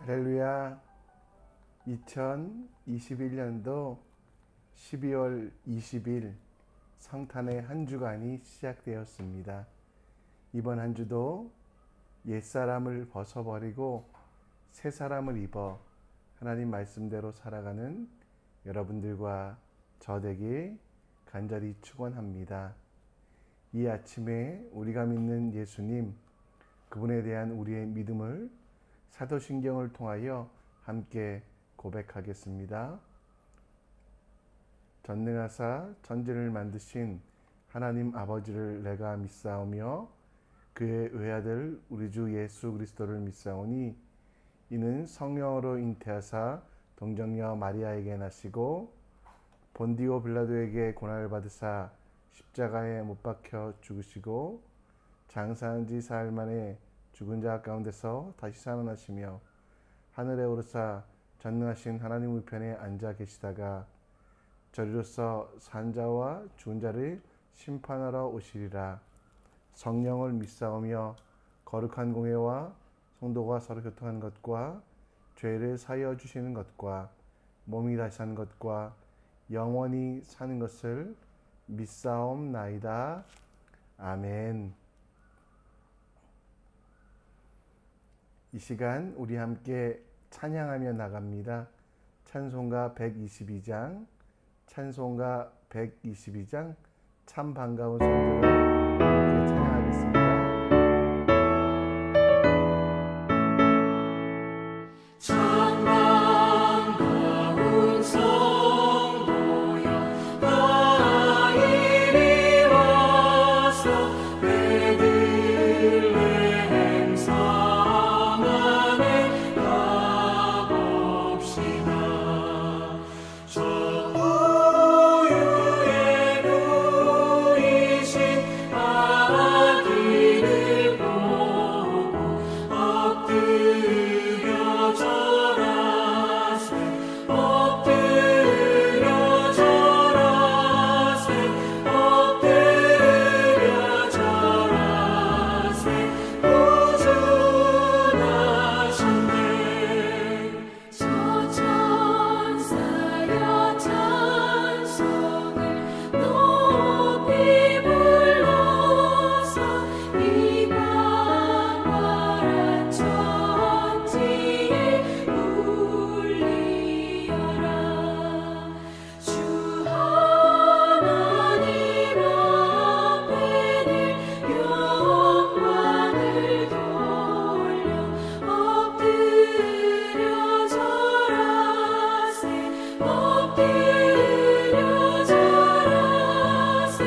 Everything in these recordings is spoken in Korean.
할렐루야. 2021년도 12월 20일 성탄의 한 주간이 시작되었습니다. 이번 한 주도 옛사람을 벗어버리고 새 사람을 입어 하나님 말씀대로 살아가는 여러분들과 저 되길 간절히 축원합니다. 이 아침에 우리가 믿는 예수님, 그분에 대한 우리의 믿음을 사도신경을 통하여 함께 고백하겠습니다. 전능하사 천지를 만드신 하나님 아버지를 내가 믿사오며 그의 외아들 우리 주 예수 그리스도를 믿사오니 이는 성령으로 잉태하사 동정녀 마리아에게 나시고 본디오 빌라도에게 고난을 받으사 십자가에 못 박혀 죽으시고 장사한 지 사흘 만에 죽은 자 가운데서 다시 살아나시며 하늘에 오르사 전능하신 하나님 우편에 앉아 계시다가 저리로서 산 자와 죽은 자를 심판하러 오시리라. 성령을 믿사오며 거룩한 공회와 성도가 서로 교통하는 것과 죄를 사하여 주시는 것과 몸이 다시 사는 것과 영원히 사는 것을 믿사옵나이다. 아멘. 이 시간 우리 함께 찬양하며 나갑니다. 찬송가 122장, 찬송가 122장, 참 반가운 성도를 함께 찬양하겠습니다. 참 반가운 성도여 나 이리 와서 베들레헴 성 안에 가봅시다. 저 우유에 누이신 아기를 보고 엎드려 절하세 엎드려 절하세 엎드려 절하세 구주나셨네. 저 천사여 찬송을 높이 불러서 이 광활한 천지에 울리어라. 주 하나님 앞에 늘 영광을 돌려 엎드려 절하세 엎드려 절하세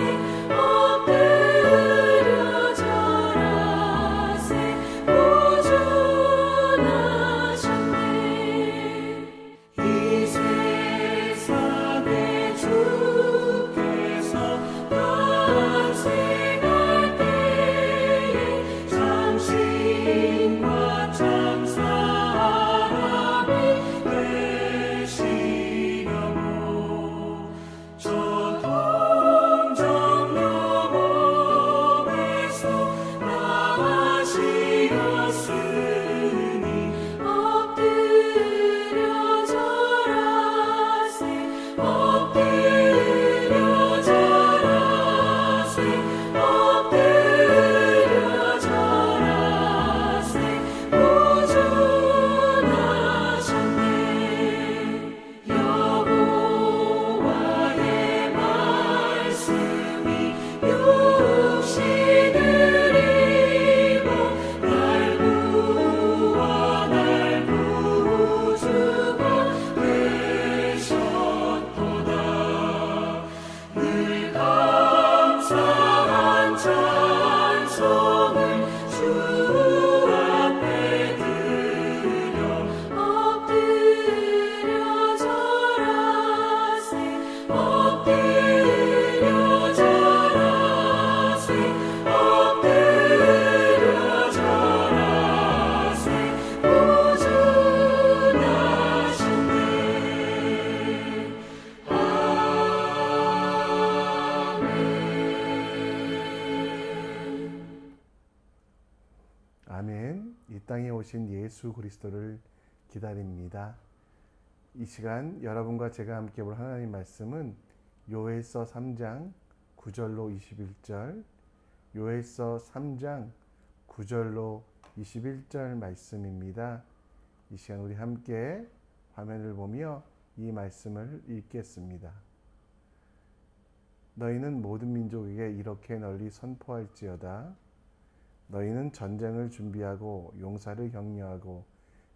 엎드려 절하세 구주나셨네. 이 세상에 주께서 탄생할 때에 참신과 참사람이 되시려고 저 동정녀 몸에서 나시었으니 엎드려 절하세 엎드려 절하세 엎드려 절하세 구주나셨네. 여호와의 말씀이 육신을 입어 날 구원할 구주가 되셨도다. 늘 감사한 찬송을 주 앞에 드려 엎드려 절하세 엎드려 절하세 엎드려 절하세 구주나셨네. 아멘. 아멘. 이 땅에 오신 예수 그리스도를 기다립니다. 이 시간 여러분과 제가 함께 볼 하나님 말씀은 요엘서 3장 9절로 21절, 요엘서 3장 9절로 21절 말씀입니다. 이 시간 우리 함께 화면을 보며 이 말씀을 읽겠습니다. 너희는 모든 민족에게 이렇게 널리 선포할지어다. 너희는 전쟁을 준비하고 용사를 격려하고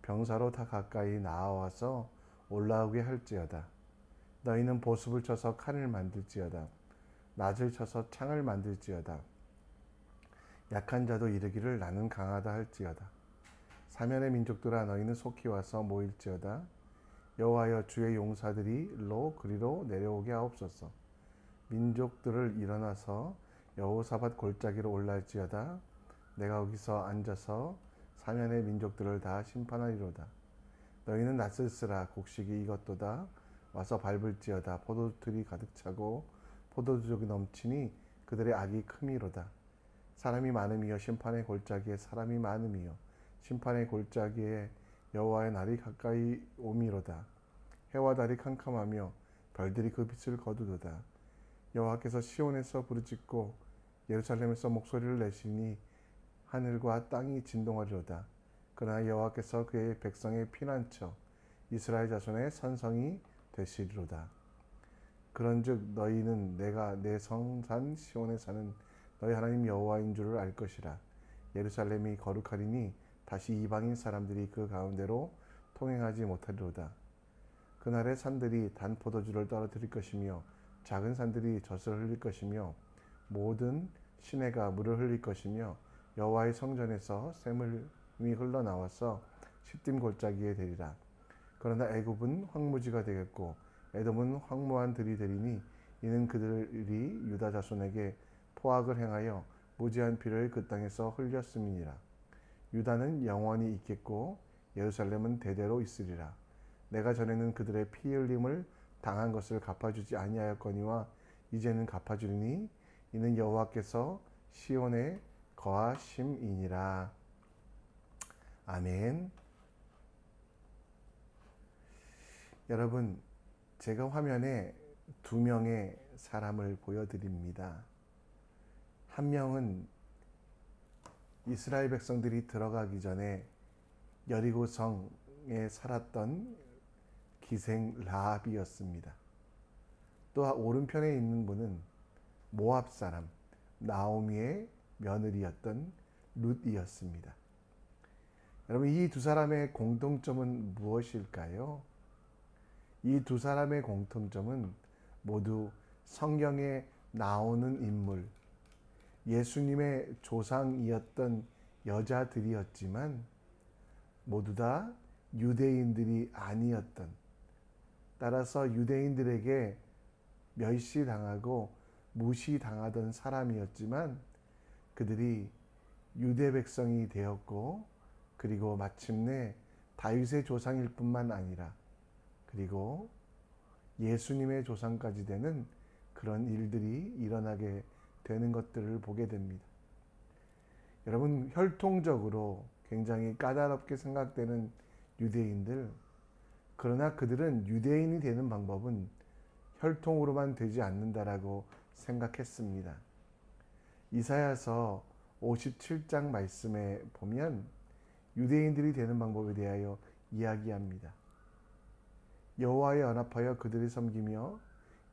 병사로 다 가까이 나아와서 올라오게 할지어다. 너희는 보습을 쳐서 칼을 만들지어다. 낫을 쳐서 창을 만들지어다. 약한 자도 이르기를 나는 강하다 할지어다. 사면의 민족들아 너희는 속히 와서 모일지어다. 여호와여 주의 용사들이 일로 그리로 내려오게 하옵소서. 민족들을 일어나서 여호사밧 골짜기로 올라갈지어다. 내가 거기서 앉아서 사면의 민족들을 다 심판하리로다. 너희는 낫을 쓰라. 곡식이 익었도다. 와서 밟을지어다. 포도틀이 가득 차고 포도주족이 넘치니 그들의 악이 크미로다. 사람이 많음이여 심판의 골짜기에 사람이 많음이여 심판의 골짜기에 여호와의 날이 가까이 오미로다. 해와 달이 캄캄하며 별들이 그 빛을 거두도다. 여호와께서 시온에서 부르짖고 예루살렘에서 목소리를 내시니 하늘과 땅이 진동하리로다. 그러나 여호와께서 그의 백성의 피난처 이스라엘 자손의 산성이 되시리로다. 그런즉 너희는 내가 내 성산 시온에 사는 너희 하나님 여호와인 줄을 알 것이라. 예루살렘이 거룩하리니 다시 이방인 사람들이 그 가운데로 통행하지 못하리로다. 그날의 산들이 단 포도주를 떨어뜨릴 것이며 작은 산들이 젖을 흘릴 것이며 모든 시내가 물을 흘릴 것이며 여호와의 성전에서 샘물이 흘러나와서 시딤 골짜기에 되리라. 그러나 애굽은 황무지가 되겠고 에돔은 황무한 들이 되리니 이는 그들이 유다 자손에게 포악을 행하여 무지한 피를 그 땅에서 흘렸음이니라. 유다는 영원히 있겠고 예루살렘은 대대로 있으리라. 내가 전에는 그들의 피 흘림을 당한 것을 갚아주지 아니하였거니와 이제는 갚아주리니 이는 여호와께서 시온에 거하심이니라. 아멘. 여러분, 제가 화면에 두 명의 사람을 보여드립니다. 한 명은 이스라엘 백성들이 들어가기 전에 여리고 성에 살았던 기생 라합이었습니다. 또 오른편에 있는 분은 모압 사람 나오미의 며느리였던 룻이었습니다. 여러분, 이 두 사람의 공통점은 무엇일까요? 이 두 사람의 공통점은 모두 성경에 나오는 인물, 예수님의 조상이었던 여자들이었지만 모두 다 유대인들이 아니었던, 따라서 유대인들에게 멸시당하고 무시당하던 사람이었지만 그들이 유대 백성이 되었고 그리고 마침내 다윗의 조상일 뿐만 아니라 그리고 예수님의 조상까지 되는 그런 일들이 일어나게 되는 것들을 보게 됩니다. 여러분, 혈통적으로 굉장히 까다롭게 생각되는 유대인들, 그러나 그들은 유대인이 되는 방법은 혈통으로만 되지 않는다라고 생각했습니다. 이사야서 57장 말씀에 보면 유대인들이 되는 방법에 대하여 이야기합니다. 여호와에 연합하여 그들을 섬기며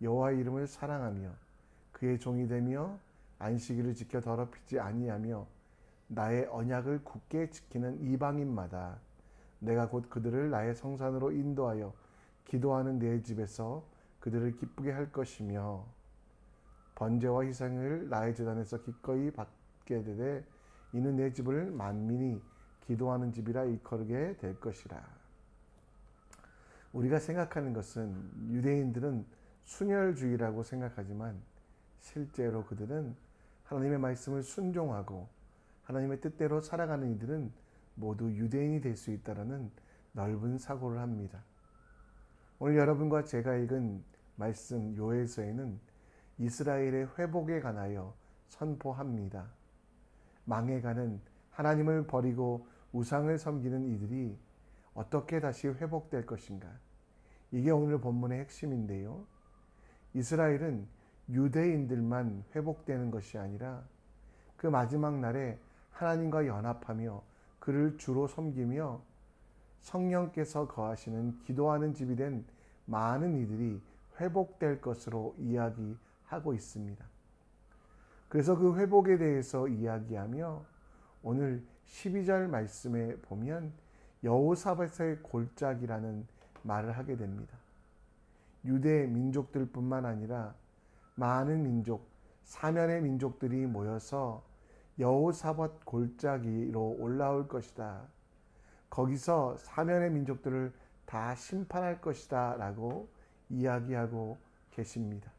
여호와의 이름을 사랑하며 그의 종이 되며 안식일을 지켜 더럽히지 아니하며 나의 언약을 굳게 지키는 이방인마다 내가 곧 그들을 나의 성산으로 인도하여 기도하는 내 집에서 그들을 기쁘게 할 것이며 번제와 희생을 나의 제단에서 기꺼이 받게 되되 이는 내 집을 만민이 기도하는 집이라 일컬게 될 것이라. 우리가 생각하는 것은 유대인들은 순혈주의라고 생각하지만 실제로 그들은 하나님의 말씀을 순종하고 하나님의 뜻대로 살아가는 이들은 모두 유대인이 될 수 있다는 넓은 사고를 합니다. 오늘 여러분과 제가 읽은 말씀 요엘서에는 이스라엘의 회복에 관하여 선포합니다. 망해가는 하나님을 버리고 우상을 섬기는 이들이 어떻게 다시 회복될 것인가? 이게 오늘 본문의 핵심인데요. 이스라엘은 유대인들만 회복되는 것이 아니라 그 마지막 날에 하나님과 연합하며 그를 주로 섬기며 성령께서 거하시는 기도하는 집이 된 많은 이들이 회복될 것으로 이야기하고 있습니다. 그래서 그 회복에 대해서 이야기하며 오늘 12절 말씀에 보면 여호사밧의 골짜기라는 말을 하게 됩니다. 유대 민족들뿐만 아니라 많은 민족, 사면의 민족들이 모여서 여호사밧 골짜기로 올라올 것이다. 거기서 사면의 민족들을 다 심판할 것이다 라고 이야기하고 계십니다.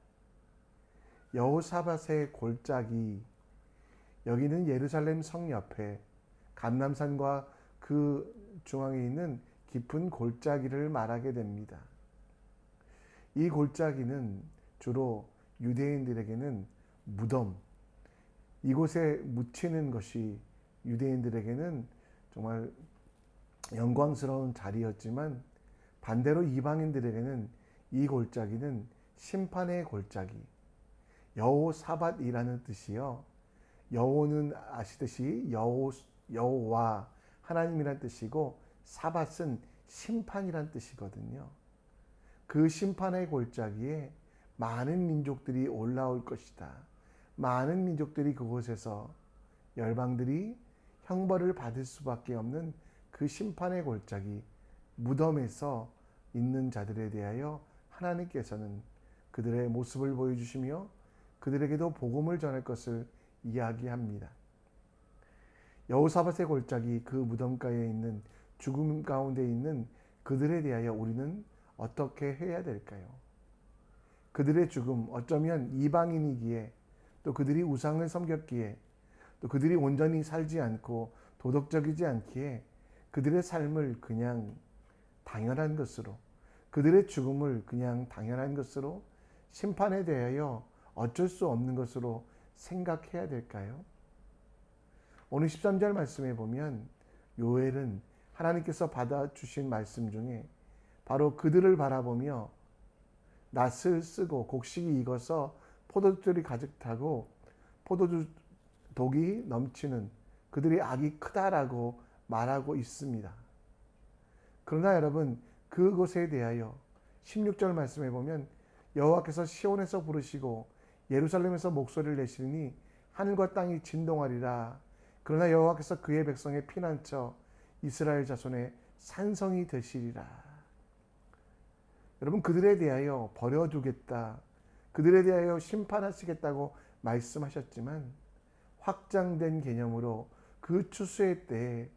여호사밧의 골짜기, 여기는 예루살렘 성 옆에 감람산과 그 중앙에 있는 깊은 골짜기를 말하게 됩니다. 이 골짜기는 주로 유대인들에게는 무덤, 이곳에 묻히는 것이 유대인들에게는 정말 영광스러운 자리였지만 반대로 이방인들에게는 이 골짜기는 심판의 골짜기, 여호사밧이라는 뜻이요. 여호는 아시듯이 여호와 하나님이란 뜻이고 사밧은 심판이란 뜻이거든요. 그 심판의 골짜기에 많은 민족들이 올라올 것이다. 많은 민족들이 그곳에서 열방들이 형벌을 받을 수밖에 없는 그 심판의 골짜기, 무덤에서 있는 자들에 대하여 하나님께서는 그들의 모습을 보여주시며 그들에게도 복음을 전할 것을 이야기합니다. 여호사밧의 골짜기, 그 무덤가에 있는 죽음 가운데 있는 그들에 대하여 우리는 어떻게 해야 될까요? 그들의 죽음, 어쩌면 이방인이기에 또 그들이 우상을 섬겼기에 또 그들이 온전히 살지 않고 도덕적이지 않기에 그들의 삶을 그냥 당연한 것으로, 그들의 죽음을 그냥 당연한 것으로, 심판에 대하여 어쩔 수 없는 것으로 생각해야 될까요? 오늘 13절 말씀에 보면 요엘은 하나님께서 받아주신 말씀 중에 바로 그들을 바라보며 낫을 쓰고 곡식이 익어서 포도주들이 가득 타고 포도주 독이 넘치는 그들의 악이 크다라고 말하고 있습니다. 그러나 여러분, 그곳에 대하여 16절 말씀에 보면 여호와께서 시온에서 부르시고 예루살렘에서 목소리를 내시니 하늘과 땅이 진동하리라. 그러나 여호와께서 그의 백성의 피난처 이스라엘 자손의 산성이 되시리라. 여러분, 그들에 대하여 버려두겠다, 그들에 대하여 심판하시겠다고 말씀하셨지만 확장된 개념으로 그 추수의 때에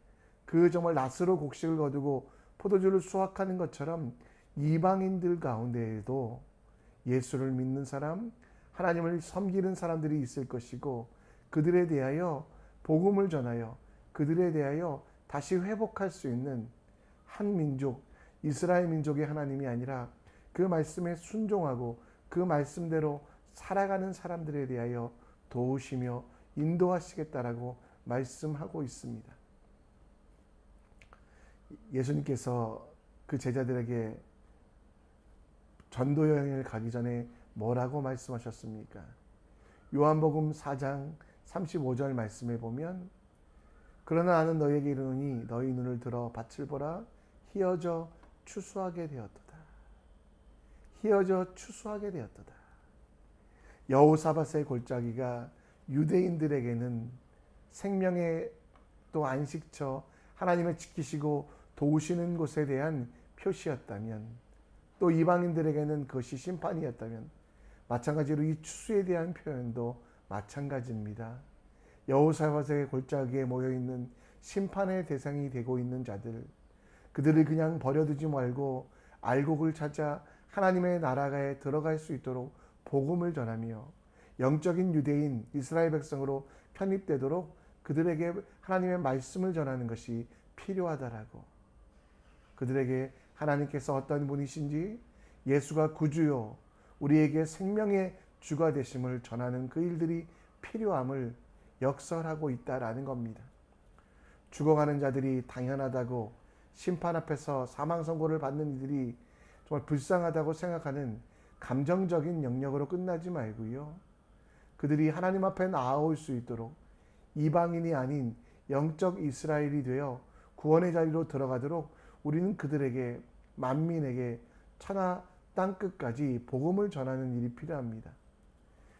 그 정말 낫으로 곡식을 거두고 포도주를 수확하는 것처럼 이방인들 가운데에도 예수를 믿는 사람, 하나님을 섬기는 사람들이 있을 것이고 그들에 대하여 복음을 전하여 그들에 대하여 다시 회복할 수 있는 한 민족, 이스라엘 민족의 하나님이 아니라 그 말씀에 순종하고 그 말씀대로 살아가는 사람들에 대하여 도우시며 인도하시겠다라고 말씀하고 있습니다. 예수님께서 그 제자들에게 전도 여행을 가기 전에 뭐라고 말씀하셨습니까? 요한복음 4장 35절 말씀에 보면 그러나 나는 너희에게 이르노니 너희 눈을 들어 밭을 보라 희어져 추수하게 되었도다. 희어져 추수하게 되었도다. 여호사밧의 골짜기가 유대인들에게는 생명의 또 안식처, 하나님을 지키시고 도우시는 곳에 대한 표시였다면, 또 이방인들에게는 그것이 심판이었다면 마찬가지로 이 추수에 대한 표현도 마찬가지입니다. 여호사밧의 골짜기에 모여있는 심판의 대상이 되고 있는 자들, 그들을 그냥 버려두지 말고 알곡을 찾아 하나님의 나라에 들어갈 수 있도록 복음을 전하며 영적인 유대인 이스라엘 백성으로 편입되도록 그들에게 하나님의 말씀을 전하는 것이 필요하다라고, 그들에게 하나님께서 어떤 분이신지, 예수가 구주요 우리에게 생명의 주가 되심을 전하는 그 일들이 필요함을 역설하고 있다라는 겁니다. 죽어가는 자들이 당연하다고 심판 앞에서 사망 선고를 받는 이들이 정말 불쌍하다고 생각하는 감정적인 영역으로 끝나지 말고요. 그들이 하나님 앞에 나아올 수 있도록 이방인이 아닌 영적 이스라엘이 되어 구원의 자리로 들어가도록 우리는 그들에게, 만민에게 천하 땅끝까지 복음을 전하는 일이 필요합니다.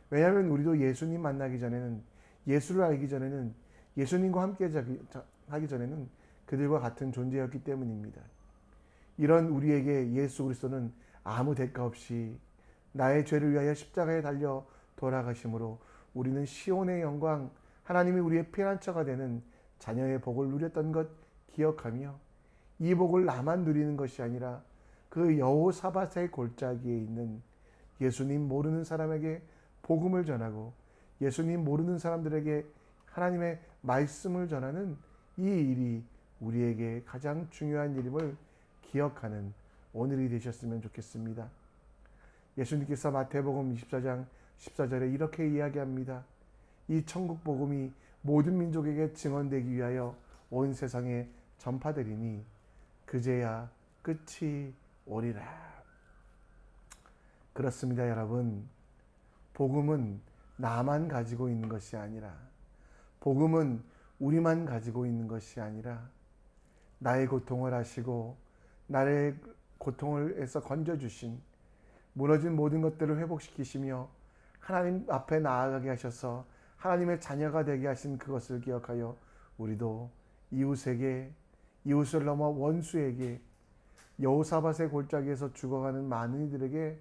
왜냐하면 우리도 예수님 만나기 전에는, 예수를 알기 전에는, 예수님과 함께 하기 전에는 그들과 같은 존재였기 때문입니다. 이런 우리에게 예수 그리스도는 아무 대가 없이 나의 죄를 위하여 십자가에 달려 돌아가심으로 우리는 시온의 영광, 하나님이 우리의 피난처가 되는 자녀의 복을 누렸던 것 기억하며, 이 복을 나만 누리는 것이 아니라 그 여호사밧의 골짜기에 있는 예수님 모르는 사람에게 복음을 전하고, 예수님 모르는 사람들에게 하나님의 말씀을 전하는 이 일이 우리에게 가장 중요한 일임을 기억하는 오늘이 되셨으면 좋겠습니다. 예수님께서 마태복음 24장 14절에 이렇게 이야기합니다. 이 천국 복음이 모든 민족에게 증언되기 위하여 온 세상에 전파되리니 그제야 끝이 오리라. 그렇습니다, 여러분. 복음은 나만 가지고 있는 것이 아니라, 복음은 우리만 가지고 있는 것이 아니라, 나의 고통을 아시고 나의 고통에서 건져주신, 무너진 모든 것들을 회복시키시며 하나님 앞에 나아가게 하셔서 하나님의 자녀가 되게 하신 그것을 기억하여 우리도 이웃에게, 이웃을 넘어 원수에게, 여호사밧의 골짜기에서 죽어가는 많은 이들에게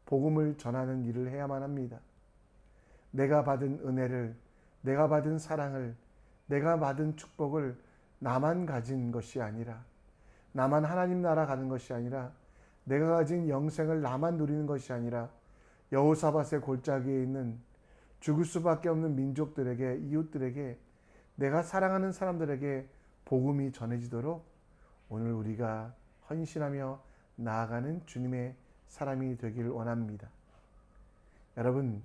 복음을 전하는 일을 해야만 합니다. 내가 받은 은혜를, 내가 받은 사랑을, 내가 받은 축복을 나만 가진 것이 아니라, 나만 하나님 나라 가는 것이 아니라, 내가 가진 영생을 나만 누리는 것이 아니라 여호사밧의 골짜기에 있는 죽을 수밖에 없는 민족들에게, 이웃들에게, 내가 사랑하는 사람들에게 복음이 전해지도록 오늘 우리가 헌신하며 나아가는 주님의 사람이 되기를 원합니다. 여러분,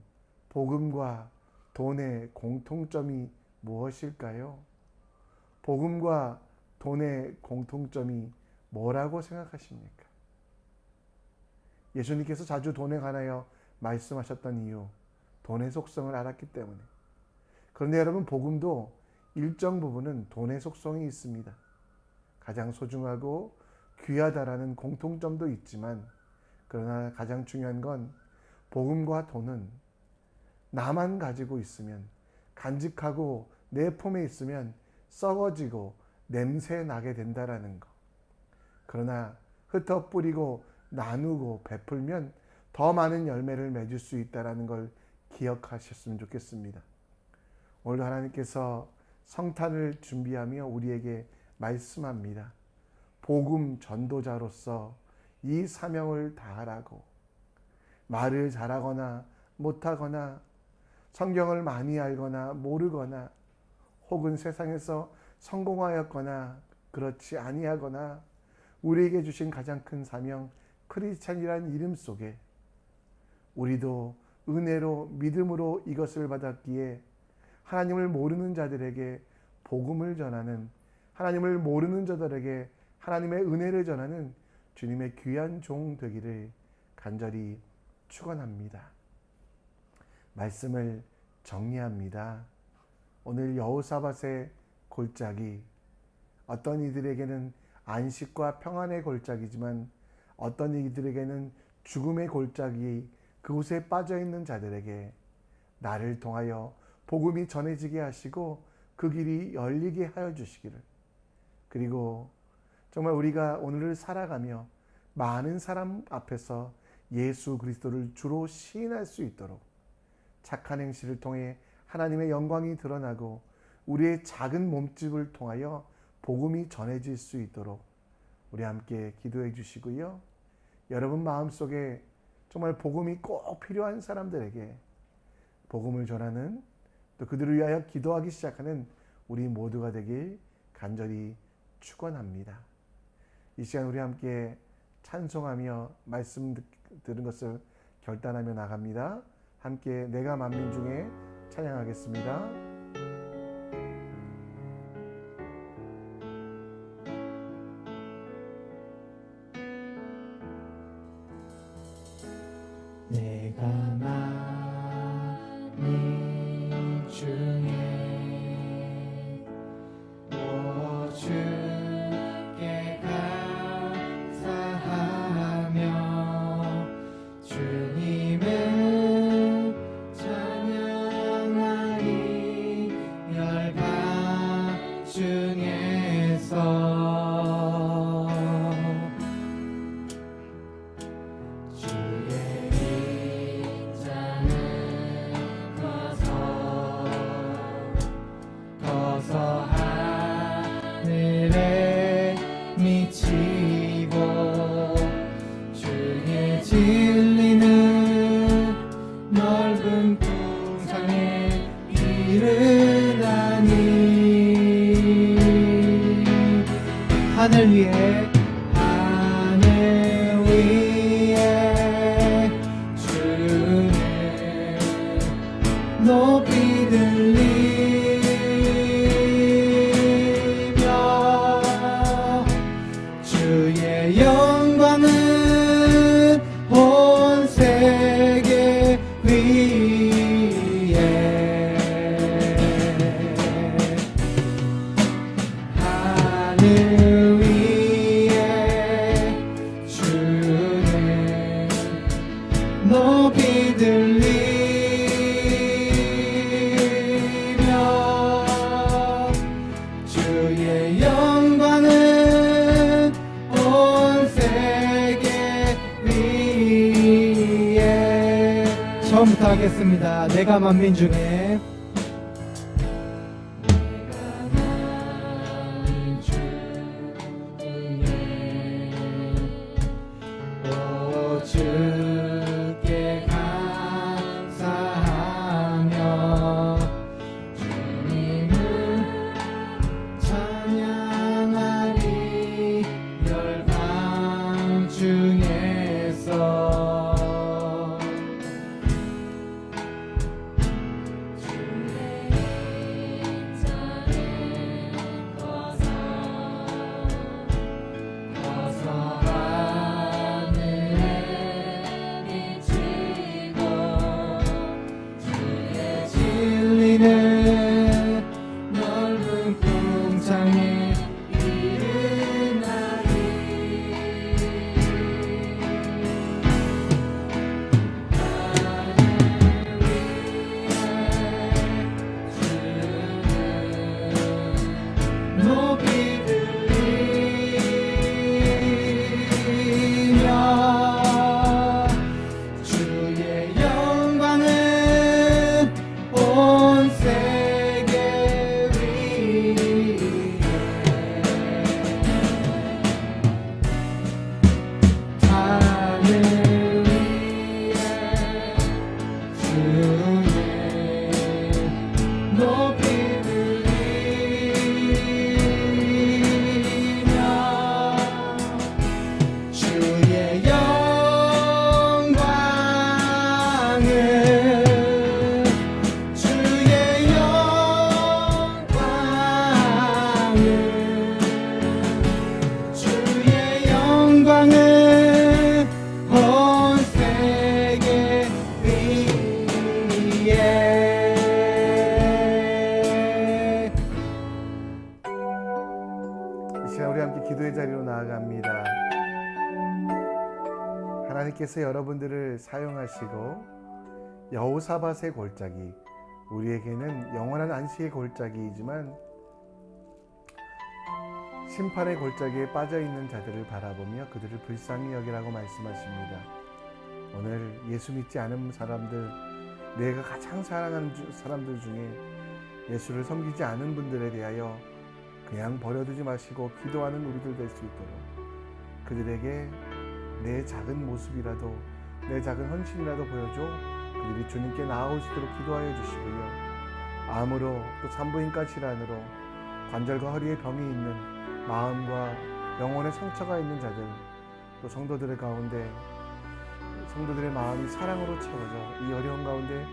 복음과 돈의 공통점이 무엇일까요? 복음과 돈의 공통점이 뭐라고 생각하십니까? 예수님께서 자주 돈에 관하여 말씀하셨던 이유, 돈의 속성을 알았기 때문에. 그런데 여러분, 복음도 일정 부분은 돈의 속성이 있습니다. 가장 소중하고 귀하다라는 공통점도 있지만, 그러나 가장 중요한 건 복음과 돈은 나만 가지고 있으면, 간직하고 내 품에 있으면 썩어지고 냄새 나게 된다라는 것. 그러나 흩어 뿌리고 나누고 베풀면 더 많은 열매를 맺을 수 있다는 걸 기억하셨으면 좋겠습니다. 오늘도 하나님께서 성탄을 준비하며 우리에게 말씀합니다. 복음 전도자로서 이 사명을 다하라고. 말을 잘하거나 못하거나, 성경을 많이 알거나 모르거나, 혹은 세상에서 성공하였거나 그렇지 아니하거나, 우리에게 주신 가장 큰 사명, 크리스찬이라는 이름 속에 우리도 은혜로, 믿음으로 이것을 받았기에 하나님을 모르는 자들에게 복음을 전하는, 하나님을 모르는 자들에게 하나님의 은혜를 전하는 주님의 귀한 종 되기를 간절히 축원합니다. 말씀을 정리합니다. 오늘 여호사밧의 골짜기, 어떤 이들에게는 안식과 평안의 골짜기지만 어떤 이들에게는 죽음의 골짜기, 그곳에 빠져있는 자들에게 나를 통하여 복음이 전해지게 하시고 그 길이 열리게 하여 주시기를, 그리고 정말 우리가 오늘을 살아가며 많은 사람 앞에서 예수 그리스도를 주로 시인할 수 있도록 착한 행실을 통해 하나님의 영광이 드러나고 우리의 작은 몸집을 통하여 복음이 전해질 수 있도록 우리 함께 기도해 주시고요. 여러분 마음속에 정말 복음이 꼭 필요한 사람들에게 복음을 전하는, 또 그들을 위하여 기도하기 시작하는 우리 모두가 되길 간절히 축원합니다. 이 시간 우리 함께 찬송하며 말씀 들은 것을 결단하며 나갑니다. 함께 내가 만민 중에 찬양하겠습니다. 내가 만민 중에 오 주께 감사하며 주님을 찬양하리 열방 중에서 주의 인자는 커서 하늘에 미치고 주의 진리는 넓은 풍성에 이르다니 하늘 위에 주는 높이 들리며 주의 영광은 온 세계 위에 하늘 위에 주는 높이 들리며 주의 영광은 온 세계 위에 처음부터 하겠습니다. 내가 만민 중에 오 주께 감사하며 주님을 찬양하리 열방 중에서 진리는 넓은 풍창에 이르나니 높이 들리며 주의 영광은 온 세계 위에 하늘 위에 주는 높이 들리며 주의 영광은 주의 영광은 온 세계 위에 이 시간 우리 함께 기도의 자리로 나아갑니다. 하나님께서 여러분들을 사용하시고 여호사밧의 골짜기, 우리에게는 영원한 안식의 골짜기이지만 심판의 골짜기에 빠져있는 자들을 바라보며 그들을 불쌍히 여기라고 말씀하십니다. 오늘 예수 믿지 않은 사람들, 내가 가장 사랑하는 사람들 중에 예수를 섬기지 않은 분들에 대하여 그냥 버려두지 마시고 기도하는 우리들 될 수 있도록 그들에게 내 작은 모습이라도, 내 작은 헌신이라도 보여줘 그들이 주님께 나아올 수 있도록 기도하여 주시고요. 암으로 또 산부인과 질환으로 관절과 허리에 병이 있는 마음과 영혼에 상처가 있는 자들, 또 성도들의 가운데 성도들의 마음이 사랑으로 채워져 이 어려운 가운데